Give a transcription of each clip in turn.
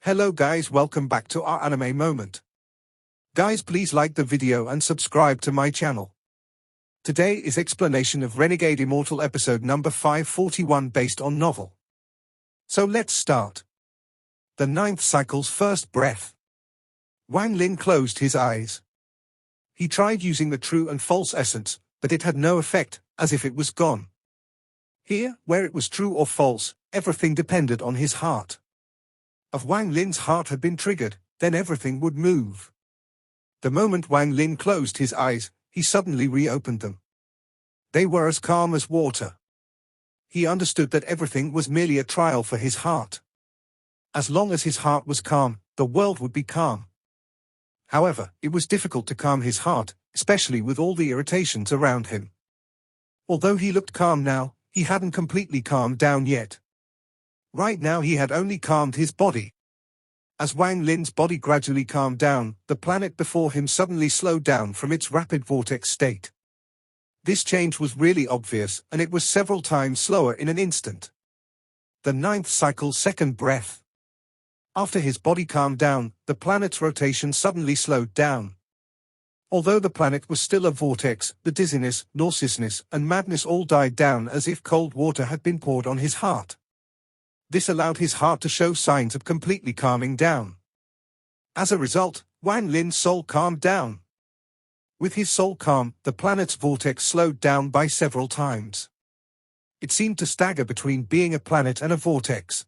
Hello guys, welcome back to our anime moment. Guys, please like the video and subscribe to my channel. Today is explanation of Renegade Immortal episode number 541 based on novel. So let's start. The ninth cycle's first breath. Wang Lin closed his eyes. He tried using the true and false essence, but it had no effect, as if it was gone. Here, where it was true or false, everything depended on his heart. If Wang Lin's heart had been triggered, then everything would move. The moment Wang Lin closed his eyes, he suddenly reopened them. They were as calm as water. He understood that everything was merely a trial for his heart. As long as his heart was calm, the world would be calm. However, it was difficult to calm his heart, especially with all the irritations around him. Although he looked calm now, he hadn't completely calmed down yet. Right now he had only calmed his body. As Wang Lin's body gradually calmed down, the planet before him suddenly slowed down from its rapid vortex state. This change was really obvious, and it was several times slower in an instant. The ninth cycle's second breath. After his body calmed down, the planet's rotation suddenly slowed down. Although the planet was still a vortex, the dizziness, nauseousness, and madness all died down as if cold water had been poured on his heart. This allowed his heart to show signs of completely calming down. As a result, Wang Lin's soul calmed down. With his soul calm, the planet's vortex slowed down by several times. It seemed to stagger between being a planet and a vortex.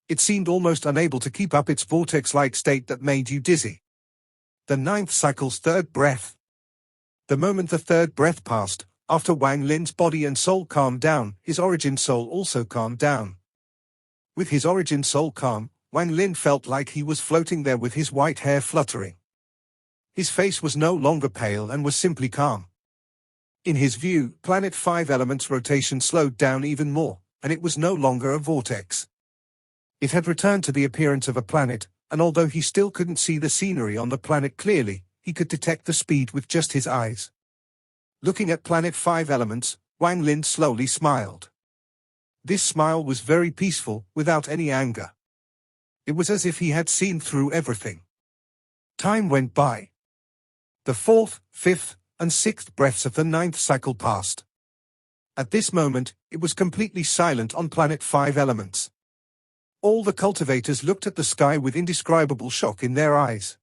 It seemed almost unable to keep up its vortex-like state that made you dizzy. The ninth cycle's third breath. The moment the third breath passed, after Wang Lin's body and soul calmed down, his origin soul also calmed down. With his origin soul calm, Wang Lin felt like he was floating there with his white hair fluttering. His face was no longer pale and was simply calm. In his view, Planet 5 Element's rotation slowed down even more, and it was no longer a vortex. It had returned to the appearance of a planet, and although he still couldn't see the scenery on the planet clearly, he could detect the speed with just his eyes. Looking at Planet 5 Elements, Wang Lin slowly smiled. This smile was very peaceful, without any anger. It was as if he had seen through everything. Time went by. The fourth, fifth, and sixth breaths of the ninth cycle passed. At this moment, it was completely silent on Planet 5 Elements. All the cultivators looked at the sky with indescribable shock in their eyes.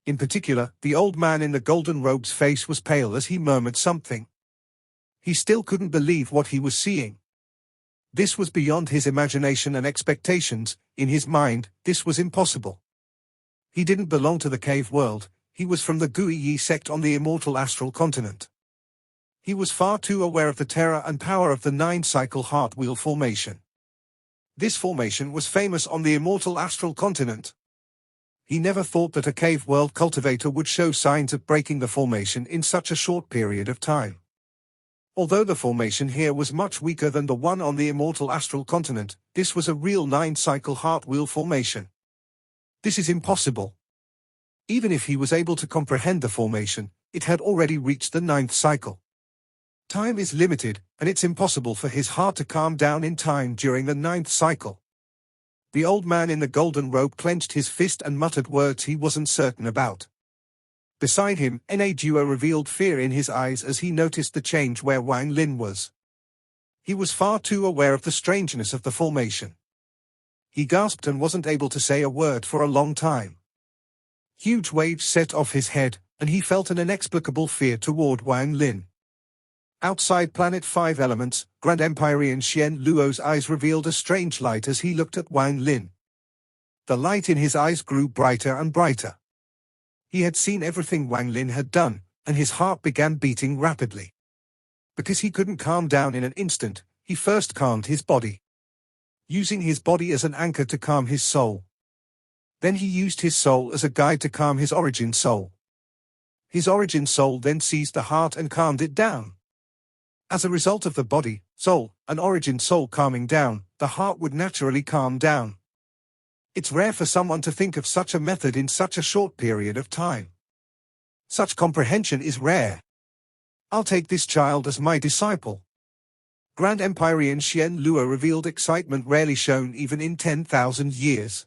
In particular, the old man in the golden robe's face was pale as he murmured something. He still couldn't believe what he was seeing. This was beyond his imagination and expectations. In his mind, this was impossible. He didn't belong to the cave world, he was from the Guiyi sect on the immortal astral continent. He was far too aware of the terror and power of the nine-cycle heart wheel formation. This formation was famous on the immortal astral continent. He never thought that a cave world cultivator would show signs of breaking the formation in such a short period of time. Although the formation here was much weaker than the one on the immortal astral continent, this was a real nine-cycle heart wheel formation. This is impossible. Even if he was able to comprehend the formation, it had already reached the ninth cycle. Time is limited, and it's impossible for his heart to calm down in time during the ninth cycle. The old man in the golden robe clenched his fist and muttered words he wasn't certain about. Beside him, Na Duo revealed fear in his eyes as he noticed the change where Wang Lin was. He was far too aware of the strangeness of the formation. He gasped and wasn't able to say a word for a long time. Huge waves set off his head, and he felt an inexplicable fear toward Wang Lin. Outside Planet 5 Elements, Grand Empyrean Xian Luo's eyes revealed a strange light as he looked at Wang Lin. The light in his eyes grew brighter and brighter. He had seen everything Wang Lin had done, and his heart began beating rapidly. Because he couldn't calm down in an instant, he first calmed his body. Using his body as an anchor to calm his soul. Then he used his soul as a guide to calm his origin soul. His origin soul then seized the heart and calmed it down. As a result of the body, soul, and origin soul calming down, the heart would naturally calm down. It's rare for someone to think of such a method in such a short period of time. Such comprehension is rare. I'll take this child as my disciple. Grand Empyrean Xian Luo revealed excitement rarely shown even in 10,000 years.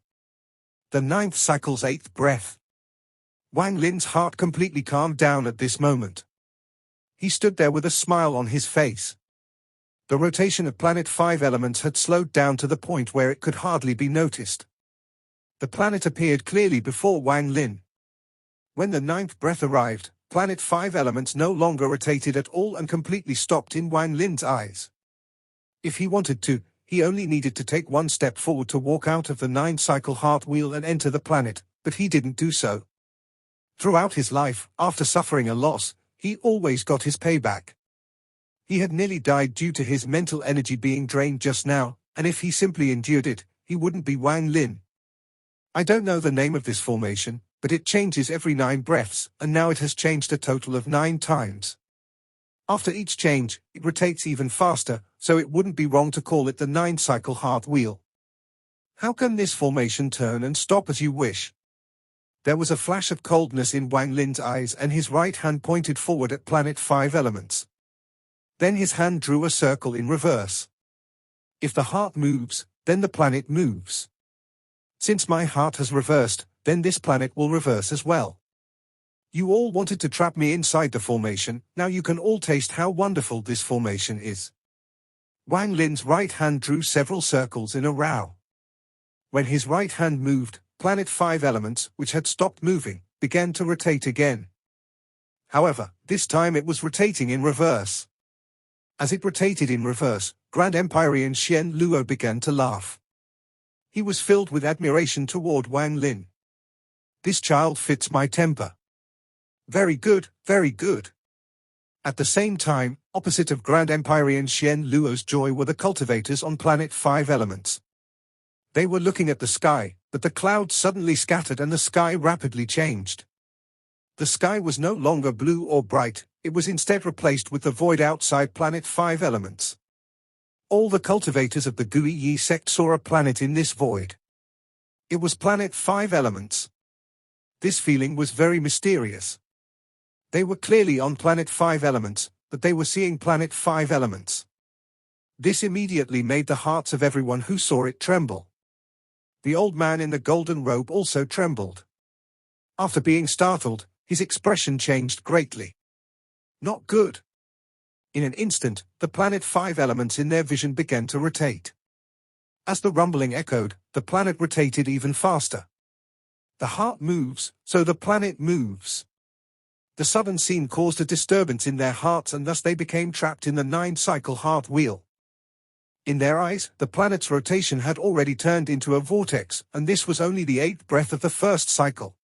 The ninth cycle's eighth breath. Wang Lin's heart completely calmed down at this moment. He stood there with a smile on his face. The rotation of Planet 5 elements had slowed down to the point where it could hardly be noticed. The planet appeared clearly before Wang Lin. When the ninth breath arrived, Planet 5 elements no longer rotated at all and completely stopped in Wang Lin's eyes. If he wanted to, he only needed to take one step forward to walk out of the nine-cycle heart wheel and enter the planet, but he didn't do so. Throughout his life, after suffering a loss, he always got his payback. He had nearly died due to his mental energy being drained just now, and if he simply endured it, he wouldn't be Wang Lin. I don't know the name of this formation, but it changes every 9 breaths, and now it has changed a total of 9 times. After each change, it rotates even faster, so it wouldn't be wrong to call it the 9-cycle heart wheel. How can this formation turn and stop as you wish? There was a flash of coldness in Wang Lin's eyes and his right hand pointed forward at Planet 5 elements. Then his hand drew a circle in reverse. If the heart moves, then the planet moves. Since my heart has reversed, then this planet will reverse as well. You all wanted to trap me inside the formation, now you can all taste how wonderful this formation is. Wang Lin's right hand drew several circles in a row. When his right hand moved, Planet 5 elements, which had stopped moving, began to rotate again. However, this time it was rotating in reverse. As it rotated in reverse, Grand Empyrean Xian Luo began to laugh. He was filled with admiration toward Wang Lin. This child fits my temper. Very good, very good. At the same time, opposite of Grand Empyrean Xian Luo's joy were the cultivators on Planet 5 elements. They were looking at the sky, but the clouds suddenly scattered and the sky rapidly changed. The sky was no longer blue or bright, it was instead replaced with the void outside Planet 5 elements. All the cultivators of the Gui Yi sect saw a planet in this void. It was Planet 5 elements. This feeling was very mysterious. They were clearly on Planet 5 elements, but they were seeing Planet 5 elements. This immediately made the hearts of everyone who saw it tremble. The old man in the golden robe also trembled. After being startled, his expression changed greatly. Not good. In an instant, the Planet 5 elements in their vision began to rotate. As the rumbling echoed, the planet rotated even faster. The heart moves, so the planet moves. The sudden scene caused a disturbance in their hearts and thus they became trapped in the 9-cycle heart wheel. In their eyes, the planet's rotation had already turned into a vortex, and this was only the 8th breath of the first cycle.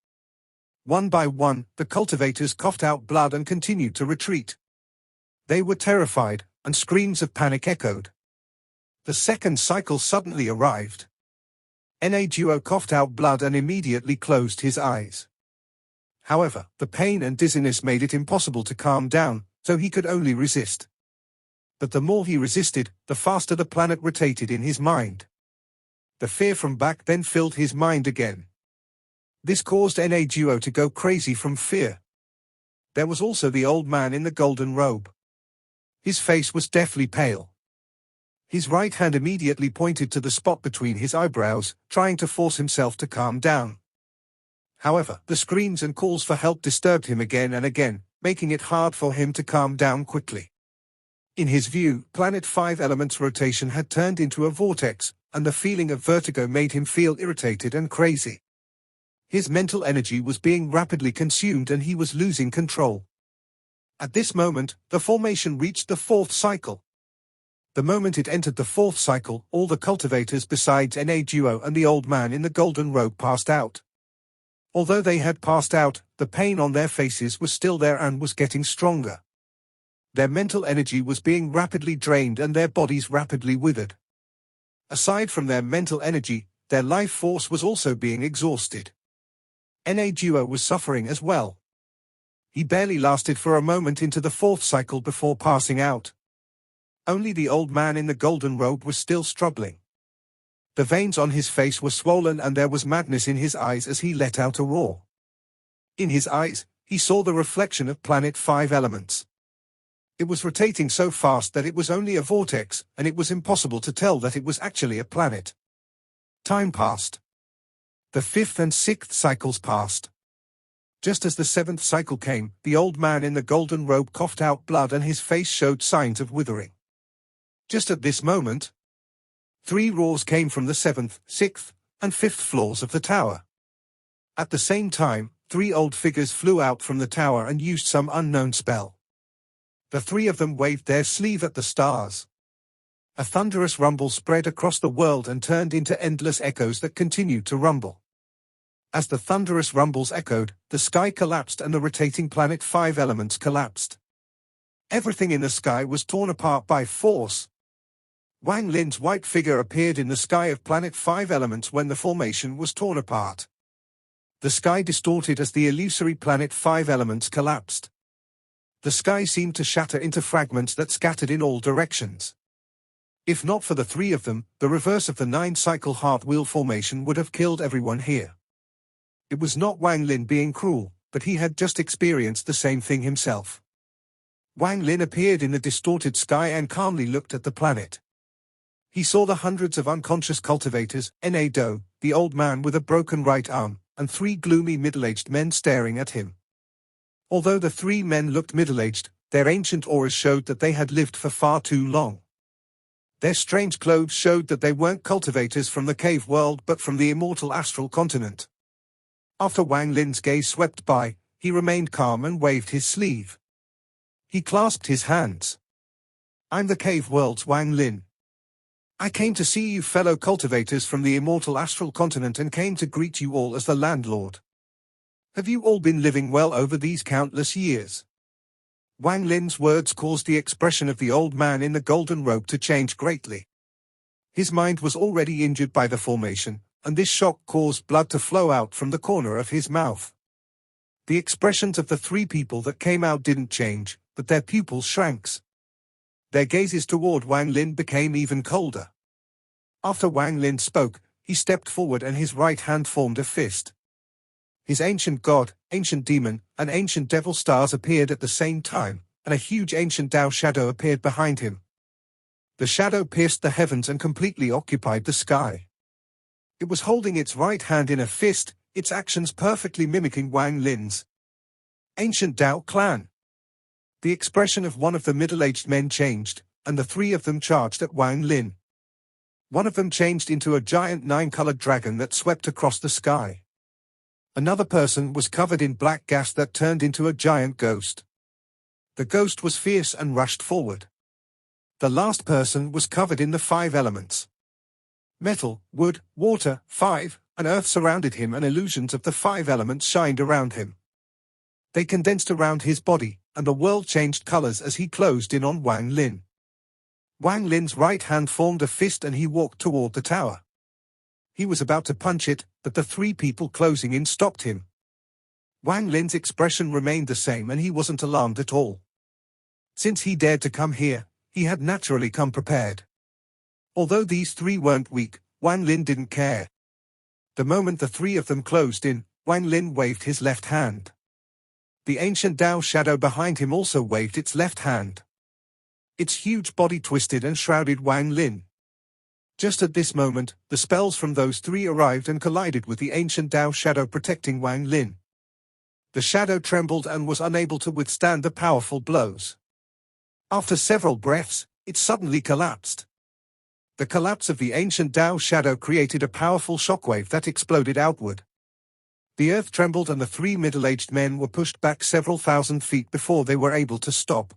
One by one, the cultivators coughed out blood and continued to retreat. They were terrified, and screams of panic echoed. The second cycle suddenly arrived. Duo coughed out blood and immediately closed his eyes. However, the pain and dizziness made it impossible to calm down, so he could only resist. But the more he resisted, the faster the planet rotated in his mind. The fear from back then filled his mind again. This caused Duo to go crazy from fear. There was also the old man in the golden robe. His face was deathly pale. His right hand immediately pointed to the spot between his eyebrows, trying to force himself to calm down. However, the screams and calls for help disturbed him again and again, making it hard for him to calm down quickly. In his view, Planet 5 elements rotation had turned into a vortex, and the feeling of vertigo made him feel irritated and crazy. His mental energy was being rapidly consumed and he was losing control. At this moment, the formation reached the 4th cycle. The moment it entered the 4th cycle, all the cultivators besides Duo and the old man in the golden robe passed out. Although they had passed out, the pain on their faces was still there and was getting stronger. Their mental energy was being rapidly drained and their bodies rapidly withered. Aside from their mental energy, their life force was also being exhausted. Duo was suffering as well. He barely lasted for a moment into the 4th cycle before passing out. Only the old man in the golden robe was still struggling. The veins on his face were swollen and there was madness in his eyes as he let out a roar. In his eyes, he saw the reflection of Planet 5 elements. It was rotating so fast that it was only a vortex, and it was impossible to tell that it was actually a planet. Time passed. The fifth and sixth cycles passed. Just as the seventh cycle came, the old man in the golden robe coughed out blood and his face showed signs of withering. Just at this moment, 3 roars came from the 7th, 6th, and 5th floors of the tower. At the same time, 3 old figures flew out from the tower and used some unknown spell. The 3 of them waved their sleeve at the stars. A thunderous rumble spread across the world and turned into endless echoes that continued to rumble. As the thunderous rumbles echoed, the sky collapsed and the rotating planet 5 elements collapsed. Everything in the sky was torn apart by force. Wang Lin's white figure appeared in the sky of planet 5 elements when the formation was torn apart. The sky distorted as the illusory planet 5 elements collapsed. The sky seemed to shatter into fragments that scattered in all directions. If not for the 3 of them, the reverse of the 9-cycle heart wheel formation would have killed everyone here. It was not Wang Lin being cruel, but he had just experienced the same thing himself. Wang Lin appeared in the distorted sky and calmly looked at the planet. He saw the hundreds of unconscious cultivators, Na-Do, the old man with a broken right arm, and 3 gloomy middle-aged men staring at him. Although the 3 men looked middle-aged, their ancient auras showed that they had lived for far too long. Their strange clothes showed that they weren't cultivators from the cave world but from the immortal astral continent. After Wang Lin's gaze swept by, he remained calm and waved his sleeve. He clasped his hands. "I'm the cave world's Wang Lin. I came to see you fellow cultivators from the immortal astral continent and came to greet you all as the landlord. Have you all been living well over these countless years?" Wang Lin's words caused the expression of the old man in the golden robe to change greatly. His mind was already injured by the formation, and this shock caused blood to flow out from the corner of his mouth. The expressions of the 3 people that came out didn't change, but their pupils shrank. Their gazes toward Wang Lin became even colder. After Wang Lin spoke, he stepped forward and his right hand formed a fist. His ancient god, ancient demon, and ancient devil stars appeared at the same time, and a huge ancient Tao shadow appeared behind him. The shadow pierced the heavens and completely occupied the sky. It was holding its right hand in a fist, its actions perfectly mimicking Wang Lin's. Ancient Tao clan. The expression of one of the middle-aged men changed, and the 3 of them charged at Wang Lin. One of them changed into a giant 9-colored dragon that swept across the sky. Another person was covered in black gas that turned into a giant ghost. The ghost was fierce and rushed forward. The last person was covered in the 5 elements. Metal, wood, water, 5, and earth surrounded him and illusions of the 5 elements shined around him. They condensed around his body, and the world changed colors as he closed in on Wang Lin. Wang Lin's right hand formed a fist and he walked toward the tower. He was about to punch it, but the 3 people closing in stopped him. Wang Lin's expression remained the same and he wasn't alarmed at all. Since he dared to come here, he had naturally come prepared. Although these 3 weren't weak, Wang Lin didn't care. The moment the 3 of them closed in, Wang Lin waved his left hand. The ancient Tao shadow behind him also waved its left hand. Its huge body twisted and shrouded Wang Lin. Just at this moment, the spells from those 3 arrived and collided with the ancient Tao shadow protecting Wang Lin. The shadow trembled and was unable to withstand the powerful blows. After several breaths, it suddenly collapsed. The collapse of the ancient Tao shadow created a powerful shockwave that exploded outward. The earth trembled and the 3 middle-aged men were pushed back several thousand feet before they were able to stop.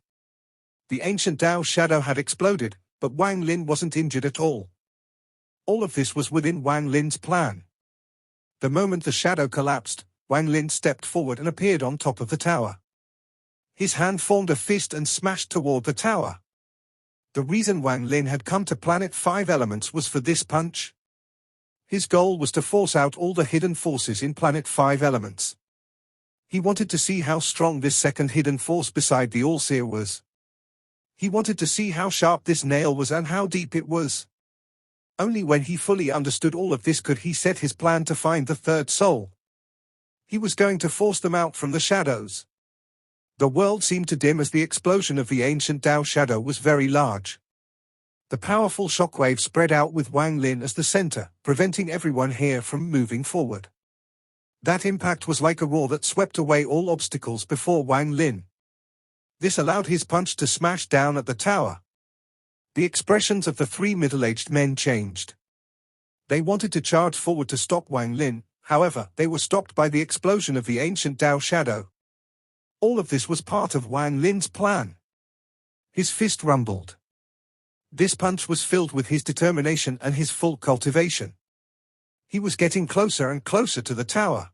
The ancient Tao shadow had exploded, but Wang Lin wasn't injured at all. All of this was within Wang Lin's plan. The moment the shadow collapsed, Wang Lin stepped forward and appeared on top of the tower. His hand formed a fist and smashed toward the tower. The reason Wang Lin had come to Planet 5 Elements was for this punch. His goal was to force out all the hidden forces in Planet 5 Elements. He wanted to see how strong this second hidden force beside the All-Seer was. He wanted to see how sharp this nail was and how deep it was. Only when he fully understood all of this could he set his plan to find the third soul. He was going to force them out from the shadows. The world seemed to dim as the explosion of the ancient Tao shadow was very large. The powerful shockwave spread out with Wang Lin as the center, preventing everyone here from moving forward. That impact was like a roar that swept away all obstacles before Wang Lin. This allowed his punch to smash down at the tower. The expressions of the three middle-aged men changed. They wanted to charge forward to stop Wang Lin, however, they were stopped by the explosion of the ancient Tao shadow. All of this was part of Wang Lin's plan. His fist rumbled. This punch was filled with his determination and his full cultivation. He was getting closer and closer to the tower.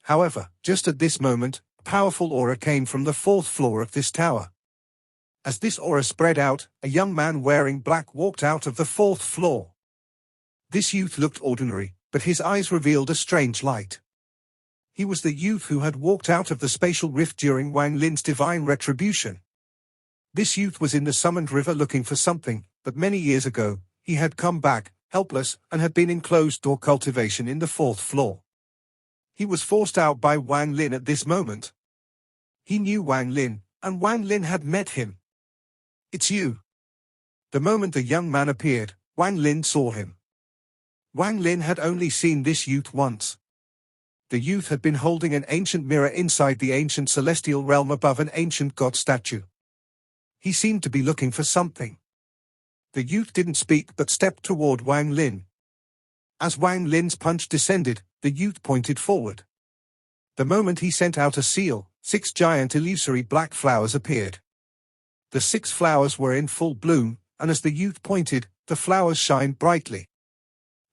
However, just at this moment, a powerful aura came from the fourth floor of this tower. As this aura spread out, a young man wearing black walked out of the fourth floor. This youth looked ordinary, but his eyes revealed a strange light. He was the youth who had walked out of the spatial rift during Wang Lin's divine retribution. This youth was in the summoned river looking for something, but many years ago, he had come back, helpless, and had been in closed-door cultivation in the fourth floor. He was forced out by Wang Lin at this moment. He knew Wang Lin, and Wang Lin had met him. "It's you." The moment the young man appeared, Wang Lin saw him. Wang Lin had only seen this youth once. The youth had been holding an ancient mirror inside the ancient celestial realm above an ancient god statue. He seemed to be looking for something. The youth didn't speak but stepped toward Wang Lin. As Wang Lin's punch descended, the youth pointed forward. The moment he sent out a seal, 6 giant illusory black flowers appeared. The 6 flowers were in full bloom, and as the youth pointed, the flowers shined brightly.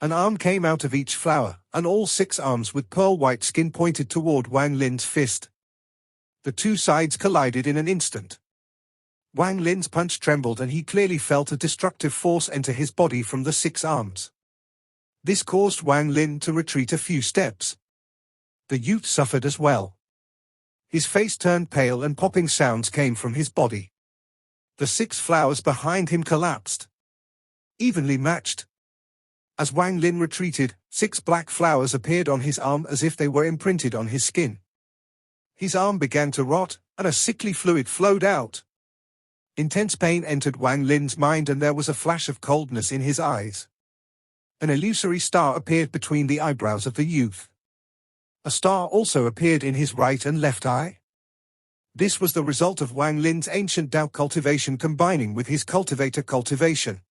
An arm came out of each flower, and all 6 arms with pearl-white skin pointed toward Wang Lin's fist. The two sides collided in an instant. Wang Lin's punch trembled and he clearly felt a destructive force enter his body from the 6 arms. This caused Wang Lin to retreat a few steps. The youth suffered as well. His face turned pale and popping sounds came from his body. The 6 flowers behind him collapsed. Evenly matched. As Wang Lin retreated, 6 black flowers appeared on his arm as if they were imprinted on his skin. His arm began to rot, and a sickly fluid flowed out. Intense pain entered Wang Lin's mind and there was a flash of coldness in his eyes. An illusory star appeared between the eyebrows of the youth. A star also appeared in his right and left eye. This was the result of Wang Lin's ancient Tao cultivation combining with his cultivator cultivation.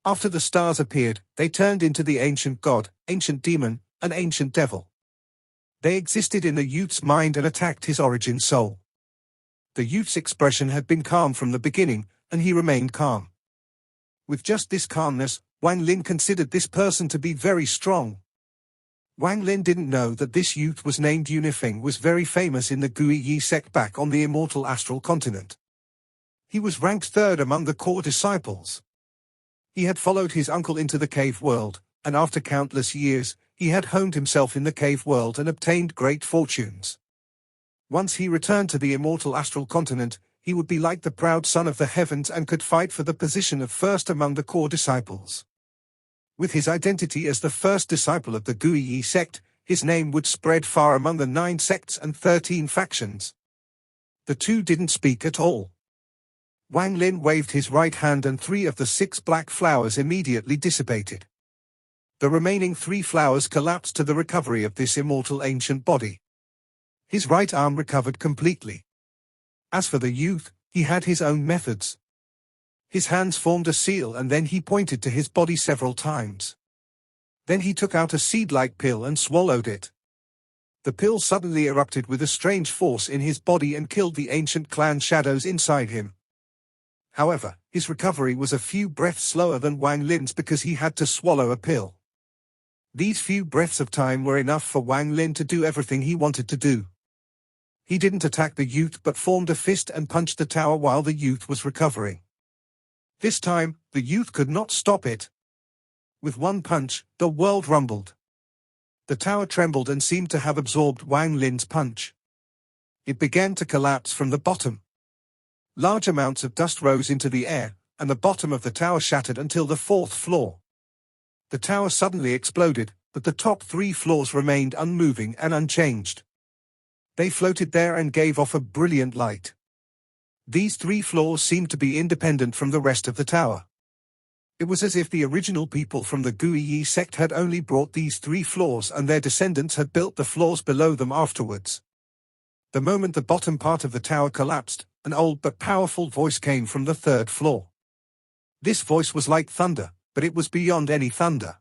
After the stars appeared, they turned into the ancient god, ancient demon, and ancient devil. They existed in the youth's mind and attacked his origin soul. The youth's expression had been calm from the beginning, and he remained calm. With just this calmness, Wang Lin considered this person to be very strong. Wang Lin didn't know that this youth was named Unifeng was very famous in the Guiyi sect back on the immortal astral continent. He was ranked 3rd among the core disciples. He had followed his uncle into the cave world, and after countless years, he had honed himself in the cave world and obtained great fortunes. Once he returned to the immortal astral continent, he would be like the proud son of the heavens and could fight for the position of first among the core disciples. With his identity as the first disciple of the Guiyi sect, his name would spread far among the 9 sects and 13 factions. The two didn't speak at all. Wang Lin waved his right hand and 3 of the 6 black flowers immediately dissipated. The remaining 3 flowers collapsed to the recovery of this immortal ancient body. His right arm recovered completely. As for the youth, he had his own methods. His hands formed a seal and then he pointed to his body several times. Then he took out a seed-like pill and swallowed it. The pill suddenly erupted with a strange force in his body and killed the ancient clan shadows inside him. However, his recovery was a few breaths slower than Wang Lin's because he had to swallow a pill. These few breaths of time were enough for Wang Lin to do everything he wanted to do. He didn't attack the youth but formed a fist and punched the tower while the youth was recovering. This time, the youth could not stop it. With one punch, the world rumbled. The tower trembled and seemed to have absorbed Wang Lin's punch. It began to collapse from the bottom. Large amounts of dust rose into the air, and the bottom of the tower shattered until the 4th floor. The tower suddenly exploded, but the top 3 floors remained unmoving and unchanged. They floated there and gave off a brilliant light. These 3 floors seemed to be independent from the rest of the tower. It was as if the original people from the Guiyi sect had only brought these 3 floors and their descendants had built the floors below them afterwards. The moment the bottom part of the tower collapsed, an old but powerful voice came from the 3rd floor. This voice was like thunder, but it was beyond any thunder.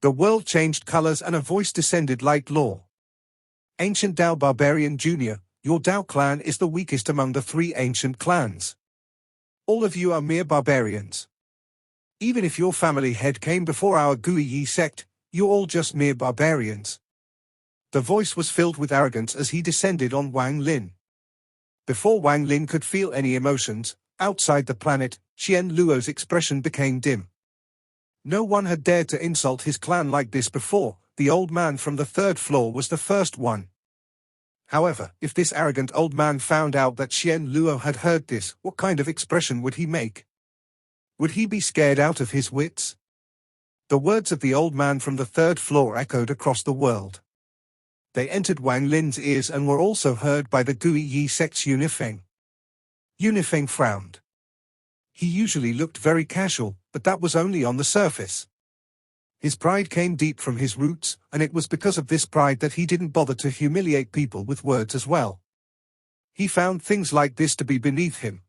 The world changed colors and a voice descended like law. Ancient Dao Barbarian Jr., your Dao clan is the weakest among the 3 ancient clans. All of you are mere barbarians. Even if your family head came before our Guiyi sect, you're all just mere barbarians. The voice was filled with arrogance as he descended on Wang Lin. Before Wang Lin could feel any emotions, outside the planet, Qian Luo's expression became dim. No one had dared to insult his clan like this before. The old man from the 3rd floor was the first one. However, if this arrogant old man found out that Qian Luo had heard this, what kind of expression would he make? Would he be scared out of his wits? The words of the old man from the 3rd floor echoed across the world. They entered Wang Lin's ears and were also heard by the Guiyi sect's Yunifeng. Yunifeng frowned. He usually looked very casual, but that was only on the surface. His pride came deep from his roots, and it was because of this pride that he didn't bother to humiliate people with words as well. He found things like this to be beneath him.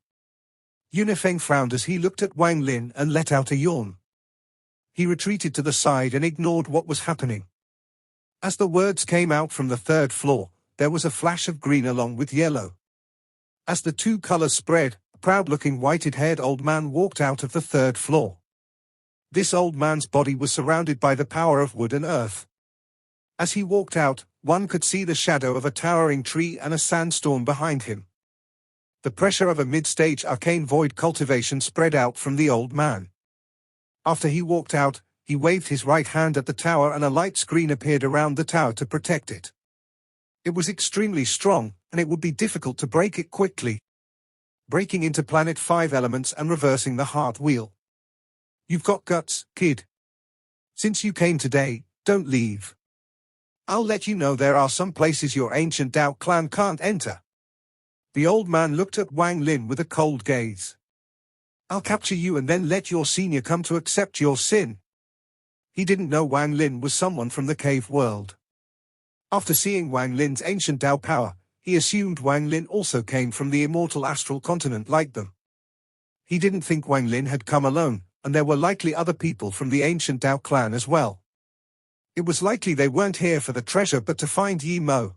Yunifeng frowned as he looked at Wang Lin and let out a yawn. He retreated to the side and ignored what was happening. As the words came out from the 3rd floor, there was a flash of green along with yellow. As the 2 colors spread, a proud-looking whited-haired old man walked out of the 3rd floor. This old man's body was surrounded by the power of wood and earth. As he walked out, one could see the shadow of a towering tree and a sandstorm behind him. The pressure of a mid-stage arcane void cultivation spread out from the old man. After he walked out, he waved his right hand at the tower and a light screen appeared around the tower to protect it. It was extremely strong, and it would be difficult to break it quickly. Breaking into Planet 5 elements and reversing the heart wheel. You've got guts, kid. Since you came today, don't leave. I'll let you know there are some places your ancient Dao clan can't enter. The old man looked at Wang Lin with a cold gaze. I'll capture you and then let your senior come to accept your sin. He didn't know Wang Lin was someone from the cave world. After seeing Wang Lin's ancient Dao power, he assumed Wang Lin also came from the immortal astral continent like them. He didn't think Wang Lin had come alone, and there were likely other people from the ancient Dao clan as well. It was likely they weren't here for the treasure but to find Yi Mo.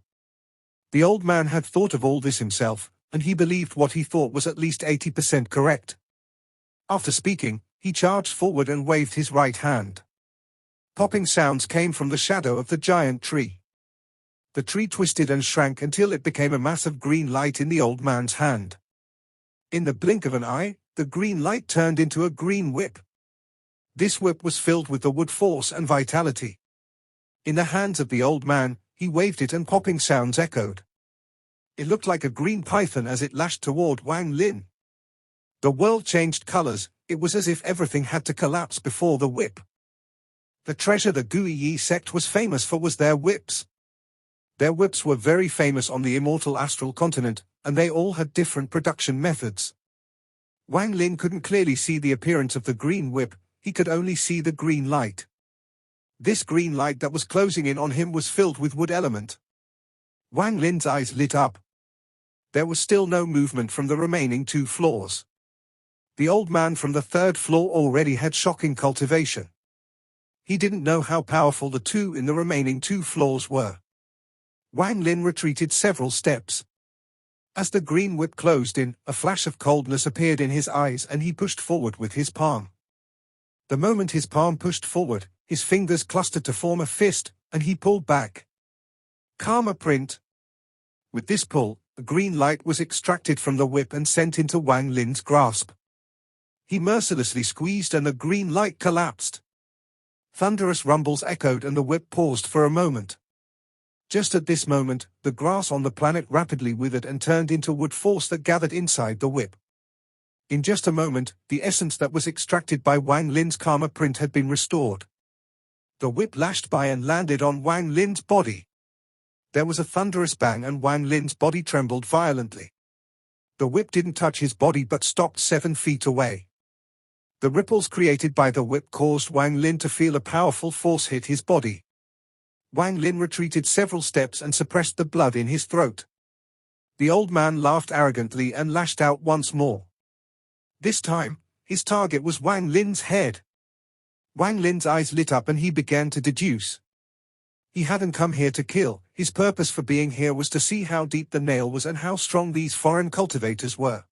The old man had thought of all this himself, and he believed what he thought was at least 80% correct. After speaking, he charged forward and waved his right hand. Popping sounds came from the shadow of the giant tree. The tree twisted and shrank until it became a mass of green light in the old man's hand. In the blink of an eye, the green light turned into a green whip. This whip was filled with the wood force and vitality. In the hands of the old man, he waved it and popping sounds echoed. It looked like a green python as it lashed toward Wang Lin. The world changed colors. It was as if everything had to collapse before the whip. The treasure the Guiyi sect was famous for was their whips. Their whips were very famous on the immortal astral continent, and they all had different production methods. Wang Lin couldn't clearly see the appearance of the green whip, he could only see the green light. This green light that was closing in on him was filled with wood element. Wang Lin's eyes lit up. There was still no movement from the remaining 2 floors. The old man from the 3rd floor already had shocking cultivation. He didn't know how powerful the 2 in the remaining 2 floors were. Wang Lin retreated several steps. As the green whip closed in, a flash of coldness appeared in his eyes and he pushed forward with his palm. The moment his palm pushed forward, his fingers clustered to form a fist, and he pulled back. Karma print. With this pull, a green light was extracted from the whip and sent into Wang Lin's grasp. He mercilessly squeezed and the green light collapsed. Thunderous rumbles echoed and the whip paused for a moment. Just at this moment, the grass on the planet rapidly withered and turned into wood force that gathered inside the whip. In just a moment, the essence that was extracted by Wang Lin's karma print had been restored. The whip lashed by and landed on Wang Lin's body. There was a thunderous bang and Wang Lin's body trembled violently. The whip didn't touch his body but stopped 7 feet away. The ripples created by the whip caused Wang Lin to feel a powerful force hit his body. Wang Lin retreated several steps and suppressed the blood in his throat. The old man laughed arrogantly and lashed out once more. This time, his target was Wang Lin's head. Wang Lin's eyes lit up and he began to deduce. He hadn't come here to kill, his purpose for being here was to see how deep the nail was and how strong these foreign cultivators were.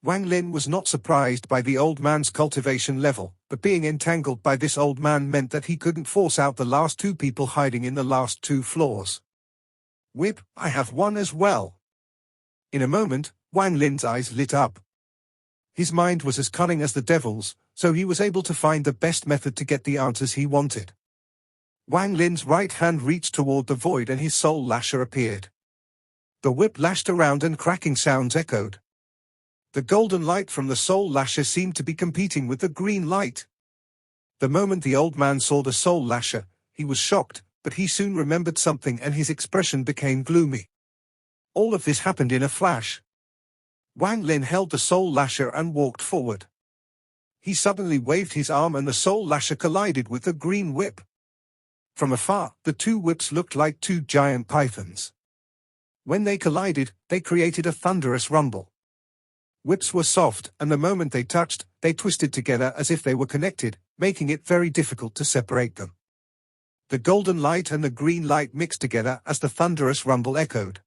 Wang Lin was not surprised by the old man's cultivation level, but being entangled by this old man meant that he couldn't force out the last two people hiding in the last two floors. Whip, I have one as well. In a moment, Wang Lin's eyes lit up. His mind was as cunning as the devil's, so he was able to find the best method to get the answers he wanted. Wang Lin's right hand reached toward the void and his soul lasher appeared. The whip lashed around and cracking sounds echoed. The golden light from the soul lasher seemed to be competing with the green light. The moment the old man saw the soul lasher, he was shocked, but he soon remembered something and his expression became gloomy. All of this happened in a flash. Wang Lin held the soul lasher and walked forward. He suddenly waved his arm and the soul lasher collided with the green whip. From afar, the two whips looked like two giant pythons. When they collided, they created a thunderous rumble. Whips were soft, and the moment they touched, they twisted together as if they were connected, making it very difficult to separate them. The golden light and the green light mixed together as the thunderous rumble echoed.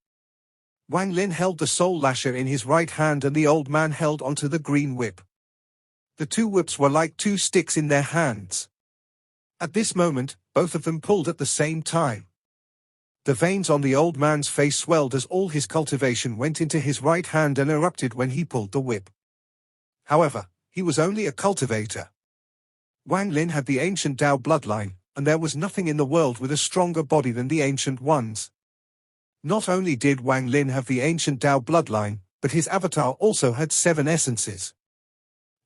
Wang Lin held the soul lasher in his right hand and the old man held onto the green whip. The two whips were like two sticks in their hands. At this moment, both of them pulled at the same time. The veins on the old man's face swelled as all his cultivation went into his right hand and erupted when he pulled the whip. However, he was only a cultivator. Wang Lin had the ancient Tao bloodline, and there was nothing in the world with a stronger body than the ancient ones. Not only did Wang Lin have the ancient Tao bloodline, but his avatar also had 7 essences.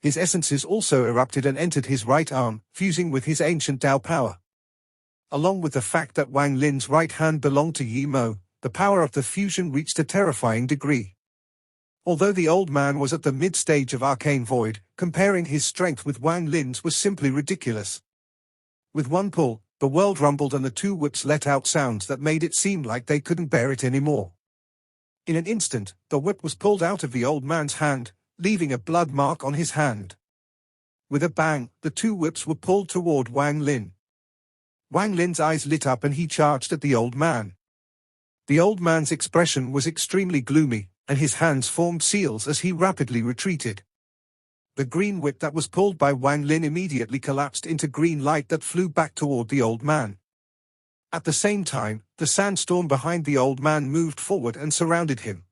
His essences also erupted and entered his right arm, fusing with his ancient Tao power. Along with the fact that Wang Lin's right hand belonged to Yi Mo, the power of the fusion reached a terrifying degree. Although the old man was at the mid-stage of arcane void, comparing his strength with Wang Lin's was simply ridiculous. With one pull, the world rumbled and the two whips let out sounds that made it seem like they couldn't bear it anymore. In an instant, the whip was pulled out of the old man's hand, leaving a blood mark on his hand. With a bang, the two whips were pulled toward Wang Lin. Wang Lin's eyes lit up and he charged at the old man. The old man's expression was extremely gloomy, and his hands formed seals as he rapidly retreated. The green whip that was pulled by Wang Lin immediately collapsed into green light that flew back toward the old man. At the same time, the sandstorm behind the old man moved forward and surrounded him.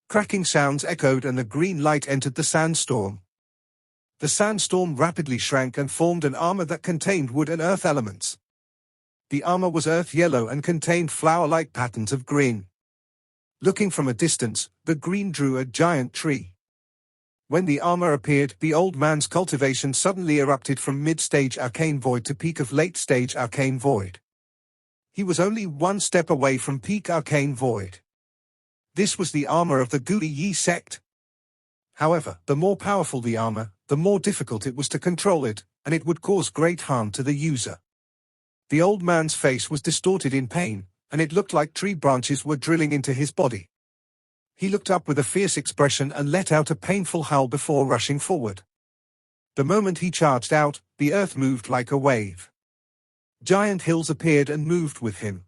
Cracking sounds echoed and the green light entered the sandstorm. The sandstorm rapidly shrank and formed an armor that contained wood and earth elements. The armor was earth yellow and contained flower-like patterns of green. Looking from a distance, the green drew a giant tree. When the armor appeared, the old man's cultivation suddenly erupted from mid-stage arcane void to peak of late-stage arcane void. He was only one step away from peak arcane void. This was the armor of the Gui Yi sect. However, the more powerful the armor, the more difficult it was to control it, and it would cause great harm to the user. The old man's face was distorted in pain, and it looked like tree branches were drilling into his body. He looked up with a fierce expression and let out a painful howl before rushing forward. The moment he charged out, the earth moved like a wave. Giant hills appeared and moved with him.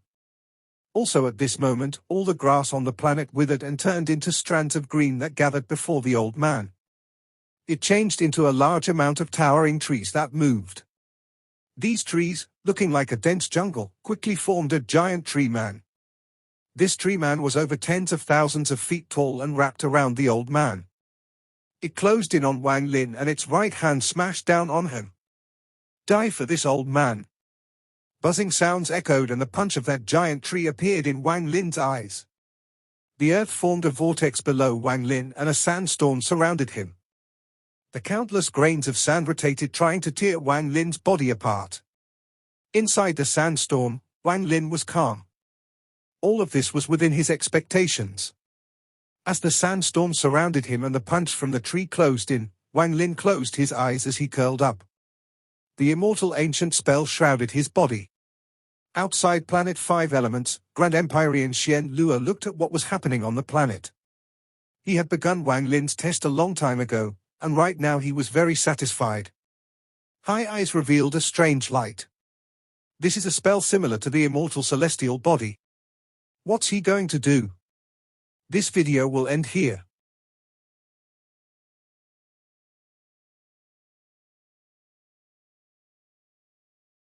Also at this moment, all the grass on the planet withered and turned into strands of green that gathered before the old man. It changed into a large amount of towering trees that moved. These trees, looking like a dense jungle, quickly formed a giant tree man. This tree man was over tens of thousands of feet tall and wrapped around the old man. It closed in on Wang Lin and its right hand smashed down on him. Die for this old man. Buzzing sounds echoed and the punch of that giant tree appeared in Wang Lin's eyes. The earth formed a vortex below Wang Lin and a sandstorm surrounded him. The countless grains of sand rotated trying to tear Wang Lin's body apart. Inside the sandstorm, Wang Lin was calm. All of this was within his expectations. As the sandstorm surrounded him and the punch from the tree closed in, Wang Lin closed his eyes as he curled up. The immortal ancient spell shrouded his body. Outside Planet 5 Elements, Grand Empyrean Xian Luo looked at what was happening on the planet. He had begun Wang Lin's test a long time ago, and right now he was very satisfied. High Eyes revealed a strange light. This is a spell similar to the immortal celestial body. What's he going to do? This video will end here.